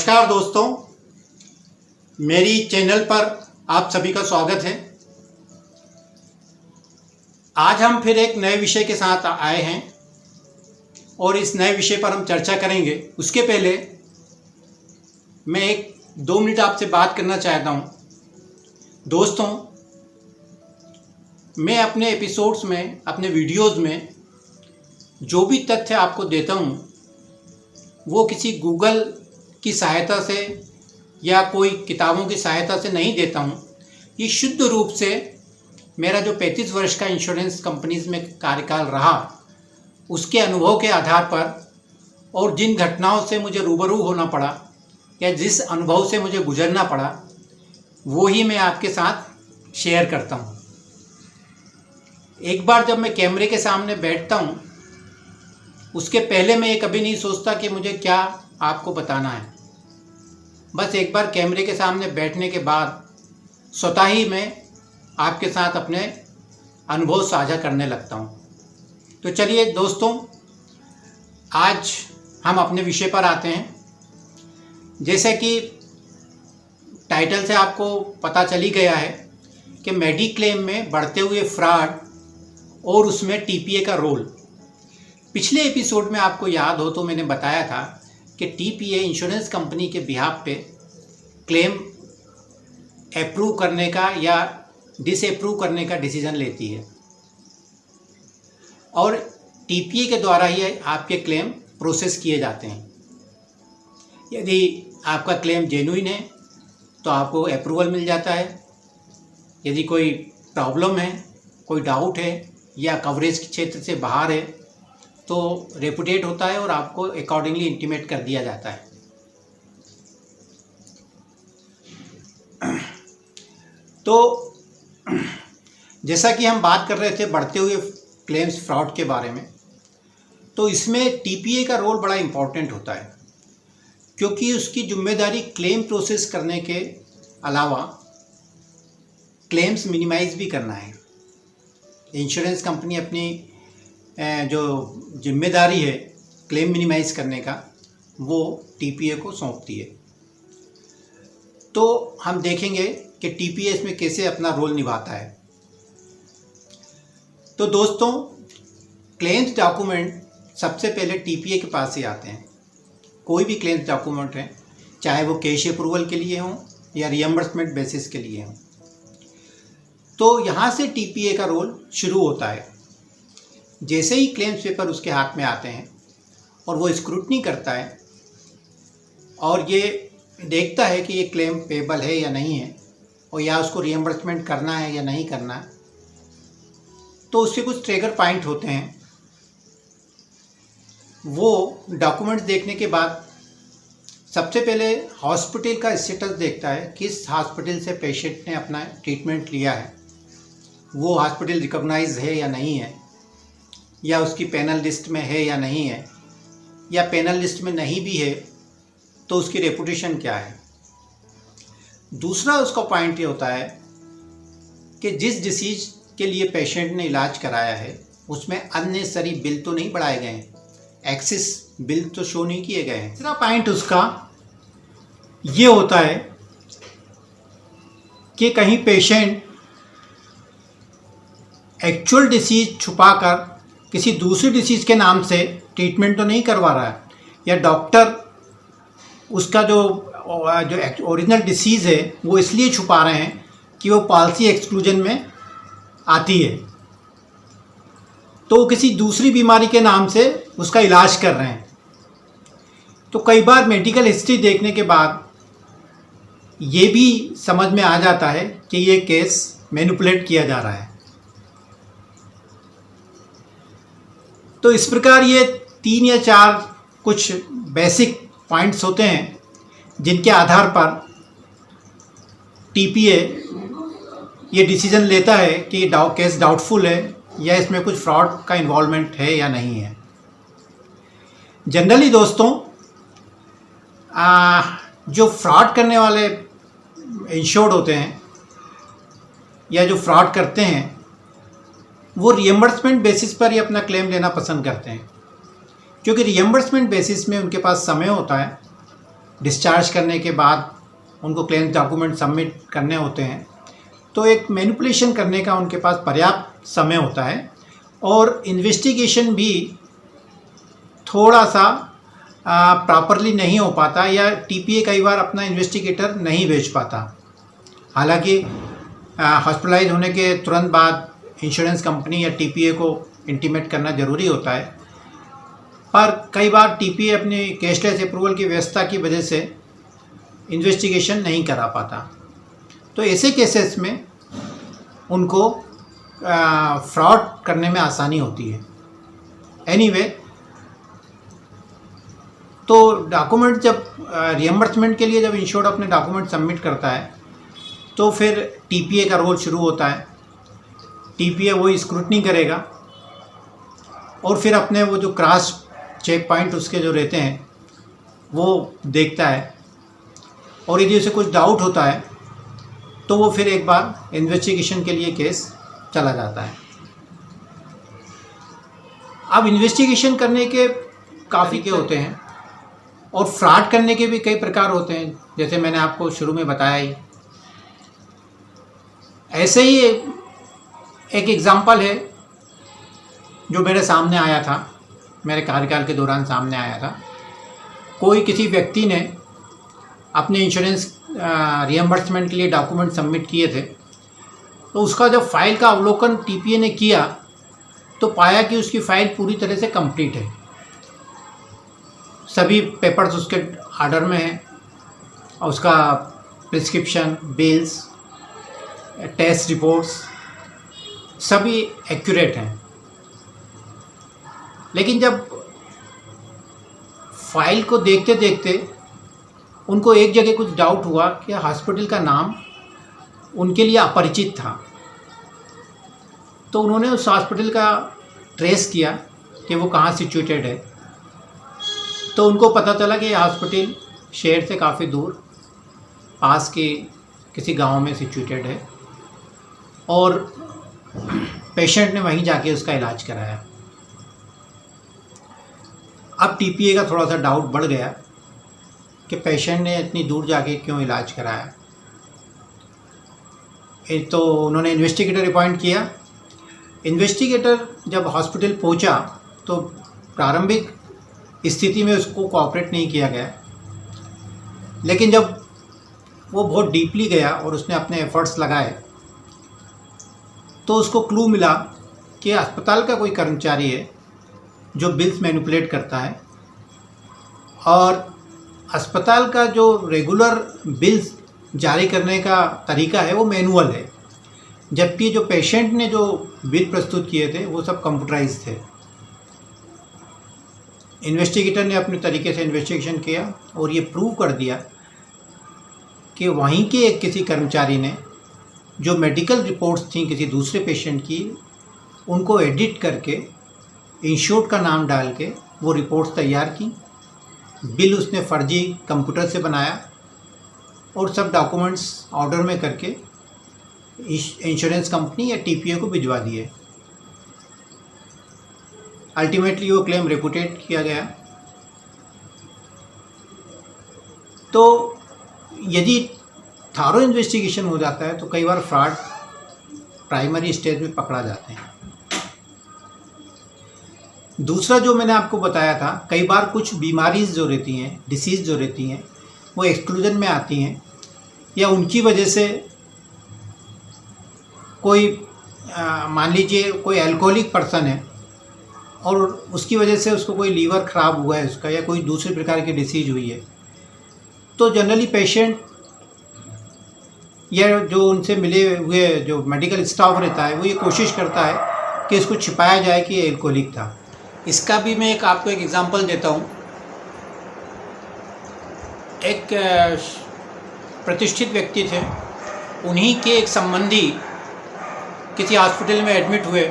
नमस्कार दोस्तों, मेरी चैनल पर आप सभी का स्वागत है। आज हम फिर एक नए विषय के साथ आए हैं और इस नए विषय पर हम चर्चा करेंगे। उसके पहले मैं 1-2 मिनट आपसे बात करना चाहता हूं। दोस्तों, मैं अपने एपिसोड्स में, अपने वीडियोस में जो भी तथ्य आपको देता हूं वो किसी गूगल की सहायता से या कोई किताबों की सहायता से नहीं देता हूं। ये शुद्ध रूप से मेरा जो 35 वर्ष का इंश्योरेंस कंपनीज में कार्यकाल रहा उसके अनुभव के आधार पर और जिन घटनाओं से मुझे रूबरू होना पड़ा या जिस अनुभव से मुझे गुजरना पड़ा वो ही मैं आपके साथ शेयर करता हूं। एक बार जब मैं कैमरे के सामने बैठता हूं उसके पहले मैं ये कभी नहीं सोचता कि मुझे क्या आपको बताना है। बस एक बार कैमरे के सामने बैठने के बाद स्वतः ही मैं आपके साथ अपने अनुभव साझा करने लगता हूँ। तो चलिए दोस्तों, आज हम अपने विषय पर आते हैं। जैसे कि टाइटल से आपको पता चल ही गया है कि मेडिक्लेम में बढ़ते हुए फ्रॉड और उसमें टीपीए का रोल। पिछले एपिसोड में आपको याद हो तो मैंने बताया था कि टीपीए इंश्योरेंस कंपनी के बिहाफ पे क्लेम अप्रूव करने का या डिसअप्रूव करने का डिसीजन लेती है और टीपीए के द्वारा ही आपके क्लेम प्रोसेस किए जाते हैं। यदि आपका क्लेम जेन्युइन है तो आपको अप्रूवल मिल जाता है। यदि कोई प्रॉब्लम है, कोई डाउट है या कवरेज के क्षेत्र से बाहर है तो रेपुटेट होता है और आपको अकॉर्डिंगली इंटीमेट कर दिया जाता है। तो जैसा कि हम बात कर रहे थे बढ़ते हुए क्लेम्स फ्रॉड के बारे में, तो इसमें टीपीए का रोल बड़ा इम्पॉर्टेंट होता है क्योंकि उसकी जिम्मेदारी क्लेम प्रोसेस करने के अलावा क्लेम्स मिनिमाइज भी करना है। इंश्योरेंस कंपनी अपनी जो जिम्मेदारी है क्लेम मिनिमाइज करने का वो टीपीए को सौंपती है। तो हम देखेंगे कि टीपीए इसमें कैसे अपना रोल निभाता है। तो दोस्तों, क्लेम्स डॉक्यूमेंट सबसे पहले टीपीए के पास ही आते हैं। कोई भी क्लेम्स डॉक्यूमेंट है, चाहे वो कैश अप्रूवल के लिए हों या रियम्बर्समेंट बेसिस के लिए हों, तो यहाँ से टीपीए का रोल शुरू होता है। जैसे ही क्लेम्स पेपर उसके हाथ में आते हैं और वो स्क्रूटनी करता है और ये देखता है कि ये क्लेम पेबल है या नहीं है और या उसको रियम्बर्समेंट करना है या नहीं करना है, तो उसके कुछ ट्रिगर पॉइंट होते हैं। वो डॉक्यूमेंट्स देखने के बाद सबसे पहले हॉस्पिटल का स्टेटस देखता है, किस हॉस्पिटल से पेशेंट ने अपना ट्रीटमेंट लिया है, वो हॉस्पिटल रिकॉग्नाइज है या नहीं है, या उसकी पैनल लिस्ट में है या नहीं है, या पैनल लिस्ट में नहीं भी है तो उसकी रेपुटेशन क्या है। दूसरा उसका पॉइंट ये होता है कि जिस डिसीज के लिए पेशेंट ने इलाज कराया है उसमें अननेसेसरी बिल तो नहीं बढ़ाए गए हैं, एक्सेस बिल तो शो नहीं किए गए हैं। तीसरा पॉइंट उसका ये होता है कि कहीं पेशेंट एक्चुअल डिसीज छुपाकर किसी दूसरी डिसीज़ के नाम से ट्रीटमेंट तो नहीं करवा रहा है, या डॉक्टर उसका जो ओरिजिनल डिसीज़ है वो इसलिए छुपा रहे हैं कि वो पॉलिसी एक्सक्लूजन में आती है, तो वो किसी दूसरी बीमारी के नाम से उसका इलाज कर रहे हैं। तो कई बार मेडिकल हिस्ट्री देखने के बाद ये भी समझ में आ जाता है कि ये केस मैनिपुलेट किया जा रहा है। तो इस प्रकार ये 3 या 4 कुछ बेसिक पॉइंट्स होते हैं जिनके आधार पर टीपीए ये डिसीजन लेता है कि केस डाउटफुल है या इसमें कुछ फ्रॉड का इन्वॉल्वमेंट है या नहीं है। जनरली दोस्तों, जो फ्रॉड करने वाले इंश्योर्ड होते हैं या जो फ्रॉड करते हैं वो रियम्बर्समेंट बेसिस पर ही अपना क्लेम लेना पसंद करते हैं, क्योंकि रियम्बर्समेंट बेसिस में उनके पास समय होता है डिस्चार्ज करने के बाद उनको क्लेम डॉक्यूमेंट सबमिट करने होते हैं, तो एक मैनिपुलेशन करने का उनके पास पर्याप्त समय होता है और इन्वेस्टिगेशन भी थोड़ा सा प्रॉपरली नहीं हो पाता या टीपीए कई बार अपना इन्वेस्टिगेटर नहीं भेज पाता। हालांकि हॉस्पिटलाइज होने के तुरंत बाद इंश्योरेंस कंपनी या टीपीए को इंटीमेट करना ज़रूरी होता है, पर कई बार टीपीए अपनी कैशलेस अप्रूवल की व्यवस्था की वजह से इन्वेस्टिगेशन नहीं करा पाता। तो ऐसे केसेस में उनको फ्रॉड करने में आसानी होती है। एनीवे, तो डॉक्यूमेंट जब रिएम्बर्समेंट के लिए जब इंश्योर्ड अपने डॉक्यूमेंट सबमिट करता है तो फिर टीपीए का रोल शुरू होता है। टीपीए वही स्क्रूटनी करेगा और फिर अपने वो जो क्रॉस चेक पॉइंट उसके जो रहते हैं वो देखता है, और यदि उसे कुछ डाउट होता है तो वो फिर एक बार इन्वेस्टिगेशन के लिए केस चला जाता है। अब इन्वेस्टिगेशन करने के काफ़ी के होते हैं और फ्रॉड करने के भी कई प्रकार होते हैं, जैसे मैंने आपको शुरू में बताया ही। ऐसे ही एक एग्ज़ाम्पल है जो मेरे सामने आया था, मेरे कार्यकाल के दौरान सामने आया था। कोई किसी व्यक्ति ने अपने इंश्योरेंस रिएम्बर्समेंट के लिए डॉक्यूमेंट सबमिट किए थे, तो उसका जब फाइल का अवलोकन टीपीए ने किया तो पाया कि उसकी फ़ाइल पूरी तरह से कंप्लीट है। सभी पेपर्स उसके ऑर्डर में हैं और उसका प्रिस्क्रिप्शन, बिल्स, टेस्ट रिपोर्ट्स सभी एक्यूरेट हैं। लेकिन जब फाइल को देखते देखते उनको एक जगह कुछ डाउट हुआ कि हॉस्पिटल का नाम उनके लिए अपरिचित था, तो उन्होंने उस हॉस्पिटल का ट्रेस किया कि वो कहाँ सिचुएटेड है। तो उनको पता चला कि हॉस्पिटल शहर से काफ़ी दूर पास के किसी गांव में सिचुएटेड है और पेशेंट ने वहीं जाके उसका इलाज कराया। अब टीपीए का थोड़ा सा डाउट बढ़ गया कि पेशेंट ने इतनी दूर जाके क्यों इलाज कराया। तो उन्होंने इन्वेस्टिगेटर अपॉइंट किया। इन्वेस्टिगेटर जब हॉस्पिटल पहुंचा तो प्रारंभिक स्थिति में उसको कोऑपरेट नहीं किया गया, लेकिन जब वो बहुत डीपली गया और उसने अपने एफर्ट्स लगाए तो उसको क्लू मिला कि अस्पताल का कोई कर्मचारी है जो बिल्स मैनिपुलेट करता है, और अस्पताल का जो रेगुलर बिल्स जारी करने का तरीका है वो मैनुअल है, जबकि जो पेशेंट ने जो बिल प्रस्तुत किए थे वो सब कंप्यूटराइज थे। इन्वेस्टिगेटर ने अपने तरीके से इन्वेस्टिगेशन किया और ये प्रूव कर दिया कि वहीं के एक किसी कर्मचारी ने जो मेडिकल रिपोर्ट्स थी किसी दूसरे पेशेंट की, उनको एडिट करके इंश्योर्ड का नाम डाल के वो रिपोर्ट्स तैयार की। बिल उसने फर्जी कंप्यूटर से बनाया और सब डॉक्यूमेंट्स ऑर्डर में करके इंश्योरेंस कंपनी या टीपीए को भिजवा दिए। अल्टीमेटली वो क्लेम रेपुटेट किया गया। तो यदि थारो इन्वेस्टिगेशन हो जाता है तो कई बार फ्रॉड प्राइमरी स्टेज में पकड़ा जाते हैं। दूसरा जो मैंने आपको बताया था, कई बार कुछ बीमारीज जो रहती हैं, डिसीज़ जो रहती हैं, वो एक्सक्लूजन में आती हैं या उनकी वजह से कोई मान लीजिए कोई अल्कोहलिक पर्सन है और उसकी वजह से उसको कोई लीवर ख़राब हुआ है उसका, या कोई दूसरे प्रकार की डिसीज़ हुई है, तो जनरली पेशेंट या जो उनसे मिले हुए जो मेडिकल स्टाफ रहता है वो ये कोशिश करता है कि इसको छिपाया जाए कि ये एल्कोहलिक था। इसका भी मैं आपको एक एग्जांपल देता हूँ। एक प्रतिष्ठित व्यक्ति थे, उन्हीं के एक संबंधी किसी हॉस्पिटल में एडमिट हुए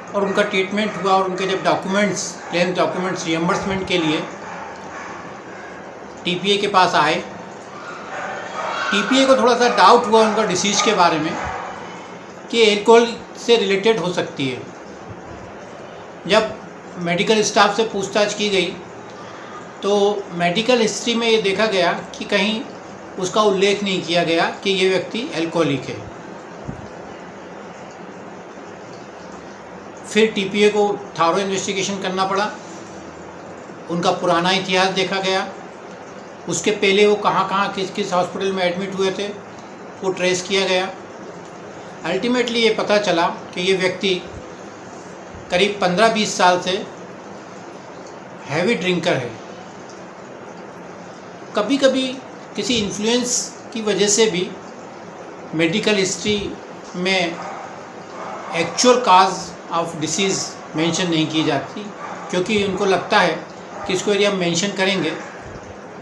और उनका ट्रीटमेंट हुआ, और उनके जब डॉक्यूमेंट्स, क्लेम डॉक्यूमेंट्स रिएम्बर्समेंट के लिए टीपीए के पास आए, टीपीए को थोड़ा सा डाउट हुआ उनका डिसीज़ के बारे में कि एल्कोहल से रिलेटेड हो सकती है। जब मेडिकल स्टाफ से पूछताछ की गई तो मेडिकल हिस्ट्री में ये देखा गया कि कहीं उसका उल्लेख नहीं किया गया कि ये व्यक्ति एल्कोहलिक है। फिर टीपीए को थारो इन्वेस्टिगेशन करना पड़ा, उनका पुराना इतिहास देखा गया, उसके पहले वो कहाँ कहाँ किस किस हॉस्पिटल में एडमिट हुए थे वो ट्रेस किया गया। अल्टीमेटली ये पता चला कि ये व्यक्ति करीब 15-20 साल से हैवी ड्रिंकर है। कभी कभी किसी इन्फ्लुएंस की वजह से भी मेडिकल हिस्ट्री में actual cause of disease mention नहीं की जाती, क्योंकि उनको लगता है कि इसको यदि हम मेंशन करेंगे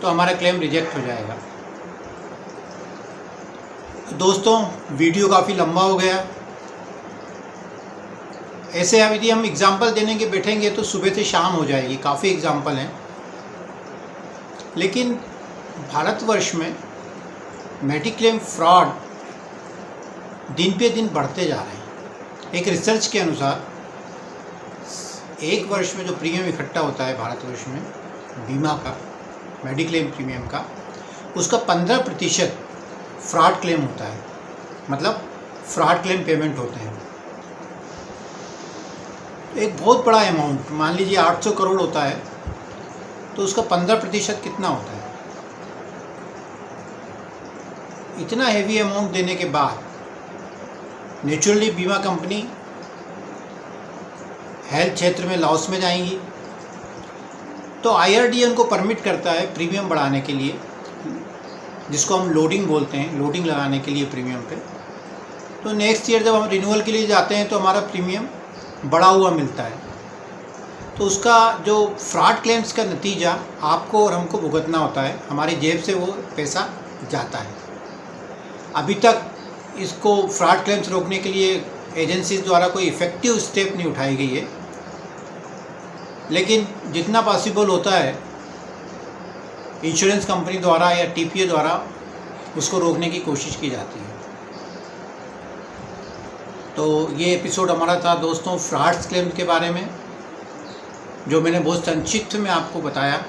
तो हमारा क्लेम रिजेक्ट हो जाएगा। दोस्तों, वीडियो काफ़ी लंबा हो गया। ऐसे अब यदि हम एग्ज़ाम्पल देने के बैठेंगे तो सुबह से शाम हो जाएगी, काफ़ी एग्ज़ाम्पल हैं। लेकिन भारतवर्ष में मेडिक्लेम फ्रॉड दिन पे दिन बढ़ते जा रहे हैं। एक रिसर्च के अनुसार एक वर्ष में जो प्रीमियम इकट्ठा होता है भारतवर्ष में बीमा का, मेडिक्लेम प्रीमियम का, उसका 15% फ्रॉड क्लेम होता है, मतलब फ्रॉड क्लेम पेमेंट होते हैं। एक बहुत बड़ा अमाउंट, मान लीजिए 800 करोड़ होता है, तो उसका 15% कितना होता है? इतना हेवी अमाउंट देने के बाद नेचुरली बीमा कंपनी हेल्थ क्षेत्र में लॉस में जाएंगी। तो IRDA उनको परमिट करता है प्रीमियम बढ़ाने के लिए, जिसको हम लोडिंग बोलते हैं, लोडिंग लगाने के लिए प्रीमियम पे। तो नेक्स्ट ईयर जब हम रिन्यूअल के लिए जाते हैं तो हमारा प्रीमियम बढ़ा हुआ मिलता है। तो उसका जो फ्रॉड क्लेम्स का नतीजा आपको और हमको भुगतना होता है, हमारी जेब से वो पैसा जाता है। अभी तक इसको फ्रॉड क्लेम्स रोकने के लिए एजेंसीज द्वारा कोई इफ़ेक्टिव स्टेप नहीं उठाई गई है, लेकिन जितना पॉसिबल होता है इंश्योरेंस कंपनी द्वारा या TPA द्वारा उसको रोकने की कोशिश की जाती है। तो ये एपिसोड हमारा था दोस्तों फ्रॉड्स क्लेम के बारे में, जो मैंने बहुत संक्षिप्त में आपको बताया।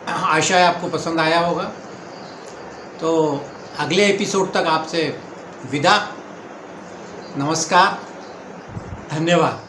आशा है आपको पसंद आया होगा। तो अगले एपिसोड तक आपसे विदा। नमस्कार, धन्यवाद।